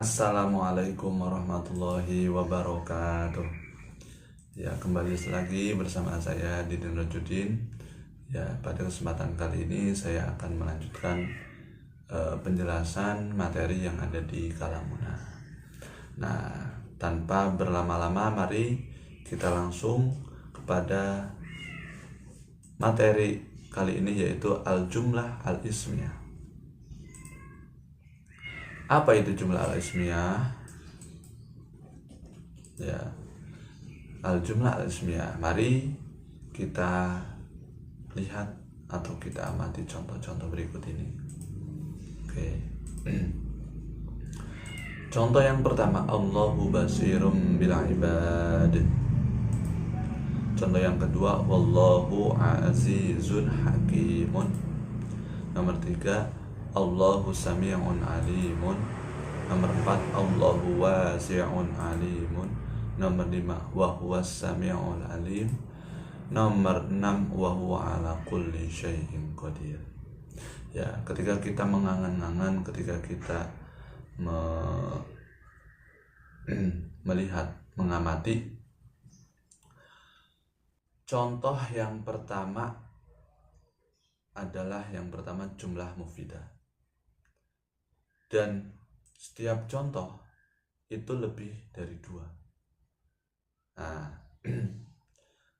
Assalamualaikum warahmatullahi wabarakatuh. Ya, kembali lagi bersama saya Didin Rajudin. Ya, pada kesempatan kali ini saya akan melanjutkan penjelasan materi yang ada di Kalamuna. Nah, tanpa berlama-lama, mari kita langsung kepada materi kali ini, yaitu al-jumlah al-ismiyah. Apa itu jumlah al-ismiyah? Ya, al-jumlah al-ismiyah. Mari kita lihat atau kita amati contoh-contoh berikut ini. Oke. Contoh yang pertama, Allahu basirum bil ibad. Contoh yang kedua, wallahu azizun hakimun. Nomor 3, Allahu sami'un alimun. Nomor 4, Allahu wasi'un alimun. Nomor 5, wa huwas sami'ul alim. Nomor 6, wa huwa ala kulli syai'in qadir. Ya, ketika kita mengangan-angan, ketika kita melihat, mengamati, contoh yang pertama adalah jumlah mufidah. Dan setiap contoh itu lebih dari 2. Nah,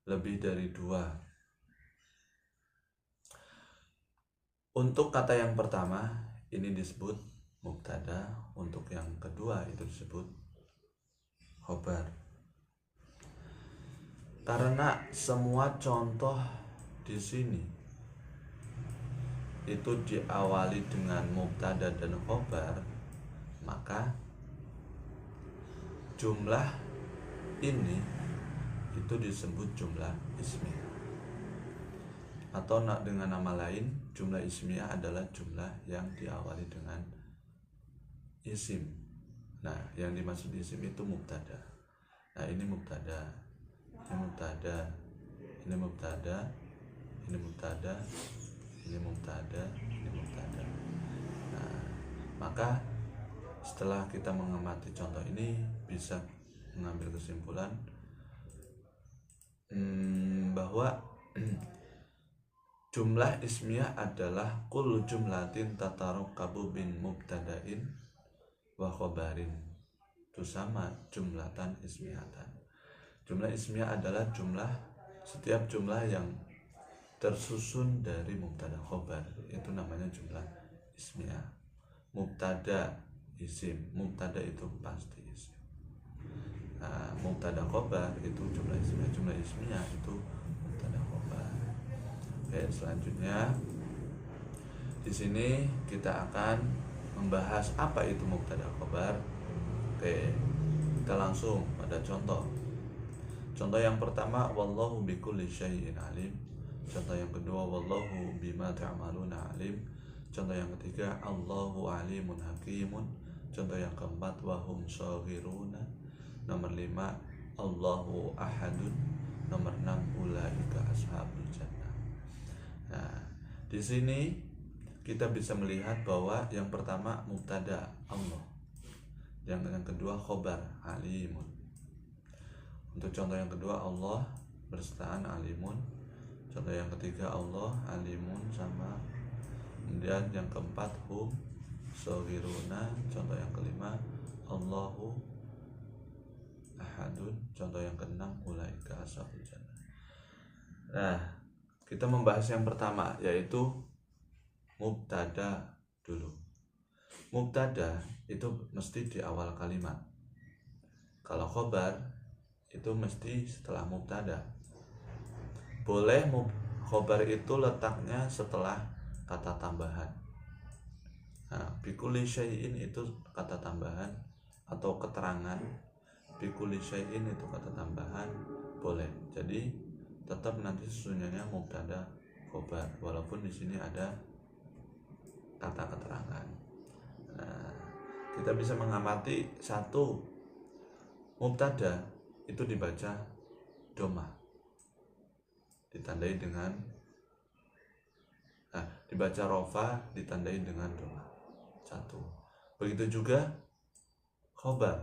lebih dari 2. Untuk kata yang pertama ini disebut mubtada, untuk yang kedua itu disebut khobar. Karena semua contoh di sini itu diawali dengan mubtada dan khobar, maka jumlah ini itu disebut jumlah ismiyah. Atau dengan nama lain, jumlah ismiyah adalah jumlah yang diawali dengan isim. Nah, yang dimaksud isim itu mubtada. Nah, ini mubtada, ini mubtada, ini mubtada, ini mubtada, ini mubtada, ini mubtada. Nah, maka setelah kita mengamati contoh ini, bisa mengambil kesimpulan bahwa jumlah ismiyah adalah kullu jumlatin tatarakabu bin mubtada'in wa khobarin, itu sama jumlatan ismiyatan. Jumlah ismiyah adalah setiap jumlah yang tersusun dari mubtada khobar, itu namanya jumlah ismiyah. Mubtada isim, mubtada itu pasti isim. Nah, mubtada khobar itu jumlah ismiyah, jumlah ismiyah itu mubtada khobar. Oke, selanjutnya di sini kita akan membahas apa itu mubtada khobar. Oke, kita langsung pada contoh. Contoh yang pertama, wallahu bikulli syai'in alim. Contoh yang kedua, wallahu bima ta'maluna alim. Contoh yang ketiga, Allahu alimun hakimun. Contoh yang keempat, wahum shaghiruna. Nomor 5, Allahu ahadun. Nomor 6, ulaika ashabul jannah. Nah, di sini kita bisa melihat bahwa yang pertama mubtada Allah, yang kedua khobar alimun. Untuk contoh yang kedua, Allah bersertaan alimun. Contoh yang ketiga, Allah alimun sama. Kemudian yang keempat, hum shaghiruna. Contoh yang kelima, Allahu ahadun. Contoh yang keenam, ulaika ashabul jannah. Nah, kita membahas yang pertama, yaitu mubtada dulu. Mubtada itu mesti di awal kalimat. Kalau khobar itu mesti setelah mubtada. Boleh khobar itu letaknya setelah kata tambahan. Nah, bikulli syai'in itu kata tambahan atau keterangan. Bikulli syai'in itu kata tambahan, boleh. Jadi tetap nanti susunannya mubtada khobar, walaupun di sini ada kata keterangan. Nah, kita bisa mengamati satu, mubtada itu dibaca domah, ditandai dengan dibaca rofa, ditandai dengan domah. Satu. Begitu juga khobar.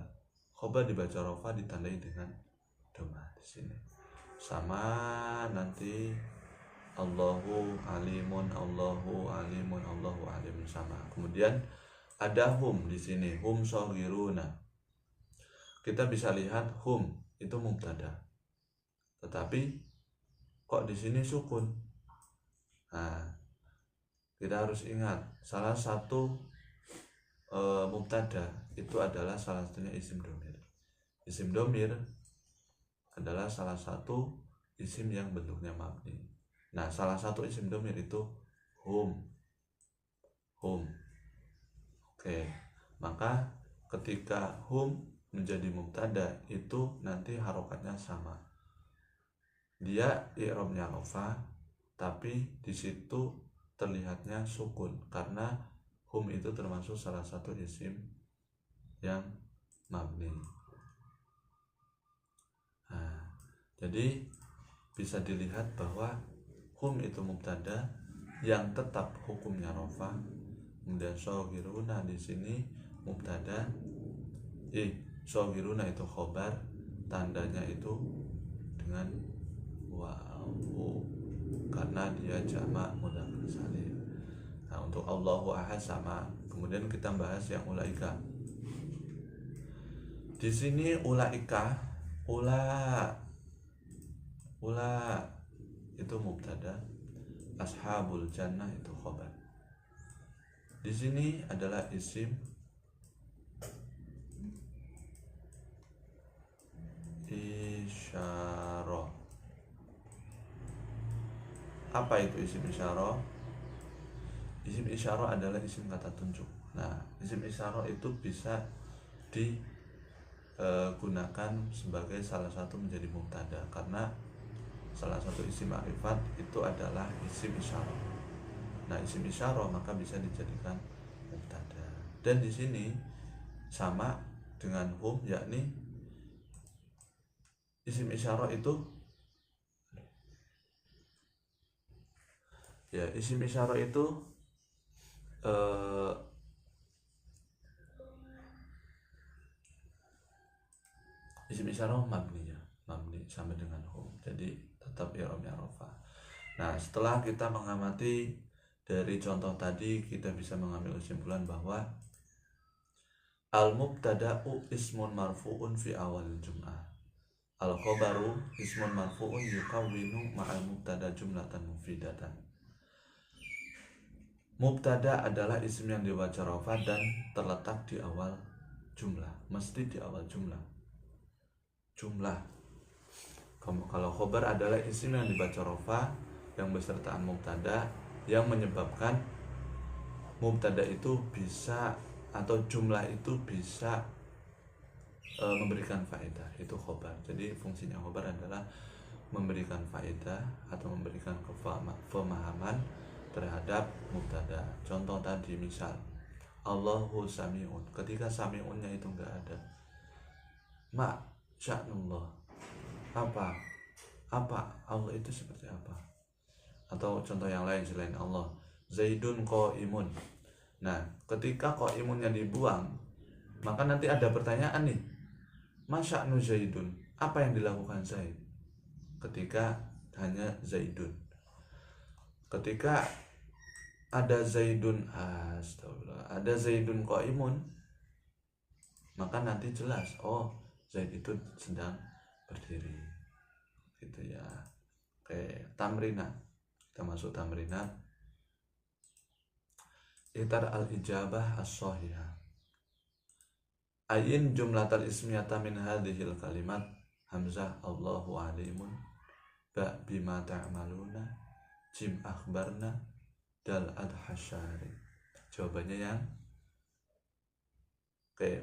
Khobar dibaca rofa ditandai dengan doma di sini. Sama nanti Allahu alimun, Allahu alimun, Allahu alimun sama. Kemudian ada hum di sini, hum shaghiruna. Kita bisa lihat hum itu mubtada. Tetapi kok di sini sukun? Nah, kita harus ingat salah satu mubtada itu adalah salah satunya isim domir. Isim domir adalah salah satu isim yang bentuknya mabni. Nah, salah satu isim domir itu hum. Oke, maka ketika hum menjadi mubtada itu nanti harokatnya sama. Dia i'rabnya rofa, tapi di situ terlihatnya sukun karena hum itu termasuk salah satu isim yang mabni. Nah, jadi bisa dilihat bahwa hum itu mubtada yang tetap hukumnya rofa. Kemudian shaghiruna di sini mubtada, shaghiruna itu khobar, tandanya itu dengan wawu karena dia jamak mudzakkar salim. Nah, untuk Allahu ahad sama. Kemudian kita bahas yang ulaika. Di sini ulaika, ula itu mubtada, ashabul jannah itu khobar. Di sini adalah isim isyarah. Apa itu isim isyarah? Isim isyarah adalah isim kata tunjuk. Nah, isim isyarah itu bisa digunakan sebagai salah satu menjadi mubtada karena salah satu isim ma'rifat itu adalah isim isyarah. Nah, isim isyarah maka bisa dijadikan mubtada. Dan di sini sama dengan hum, yakni isim isyarah itu isim isyarah itu isim isyarah mabni sama dengan hum, jadi tetap i'rabnya rofa. Nah, setelah kita mengamati dari contoh tadi, kita bisa mengambil kesimpulan bahwa al-mubtada'u ismun marfu'un fi awal jum'ah, al-khobaru ismun marfu'un yukawwinu ma'al mubtada jumlatan mufidatan. Mubtada adalah isim yang dibaca rofa dan terletak di awal jumlah, mesti di awal jumlah. Kalau khobar adalah isim yang dibaca rofa yang besertaan mubtada yang menyebabkan mubtada itu bisa atau jumlah itu bisa memberikan faedah, itu khobar. Jadi fungsinya khobar adalah memberikan faedah atau memberikan pemahaman terhadap mubtada. Contoh tadi misal Allahu sami'un, ketika sami'unnya itu enggak ada, ma sya'nullah, apa Allah itu seperti apa. Atau contoh yang lain selain Allah, Zaidun qaimun. Nah, ketika qaimunnya dibuang, maka nanti ada pertanyaan nih, ma sya'nu Zaidun, apa yang dilakukan Zaid? Ketika hanya Zaidun. Ketika ada Zaidun, ada Zaidun qaimun, maka nanti jelas, oh Zaid itu sedang berdiri, gitu ya. Oke, tamrinat. Kita masuk tamrinat. Itar al-ijabah as-shahihah. Ayin jumlatal ismiyata min hadhil kalimat hamzah Allahu alimun, ba bima ta'maluna, jim akhbarna, dal adhasyari. Jawabannya yang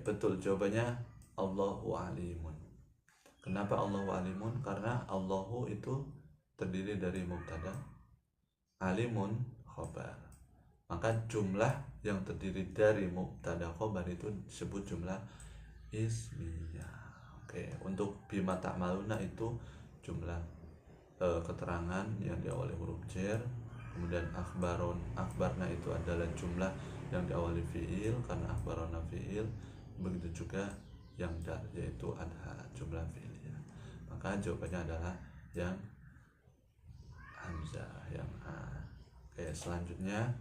betul, jawabannya Allahu alimun. Kenapa Allahu alimun? Karena Allahu itu terdiri dari mubtada, alimun khobar. Maka jumlah yang terdiri dari mubtada khobar itu disebut jumlah ismiyah. Untuk bima ta'maluna itu jumlah keterangan yang diawali huruf jar. Kemudian akhbarna itu adalah jumlah yang diawali fiil karena akhbarona fiil. begitu juga yang dal, yaitu adha jumlah fi'liyah. Maka jawabannya adalah yang hamzah, yang A. Oke, selanjutnya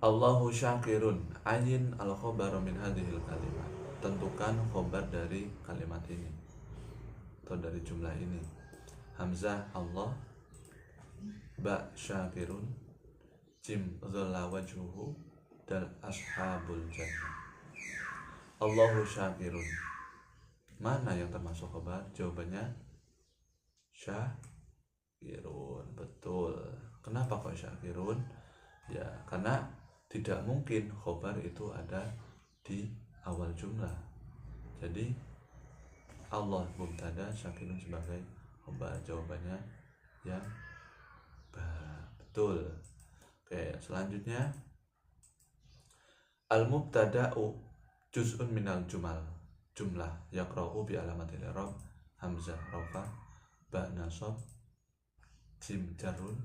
Allahu syakirun, ayin al-khobaru min hadhil kalimat. Tentukan khobar dari kalimat ini atau dari jumlah ini. Hamzah Allah, ba syakirun, jim dhalla wajhuhu, dan ashabul jannah. Allahu syakirun, mana yang termasuk khobar? Jawabannya syakirun. Betul. Kenapa kok syakirun? Ya karena tidak mungkin khobar itu ada di awal jumlah. Jadi Allah mubtada, syakirun sebagai khobar. Jawabannya yang betul. Oke, selanjutnya al-mubtada'u juz'un minal jumal, jumlah yaqra'u bi alamatil i'rab hamzah rafa, ba nasab, jim jarun,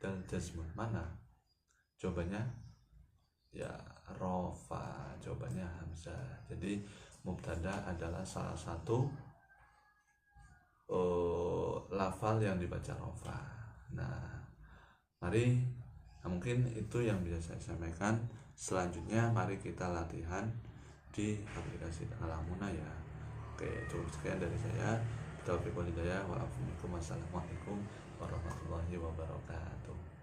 dal jazmun. Mana? Jawabannya ya rafa, jawabannya hamzah. Jadi mubtada adalah salah satu lafal yang dibaca rafa. Nah, mungkin itu yang bisa saya sampaikan. Selanjutnya mari kita latihan di aplikasi Alamuna ya. Oke, cukup sekian dari saya. Taufiq wal hidayah. Wassalamualaikum warahmatullahi wabarakatuh.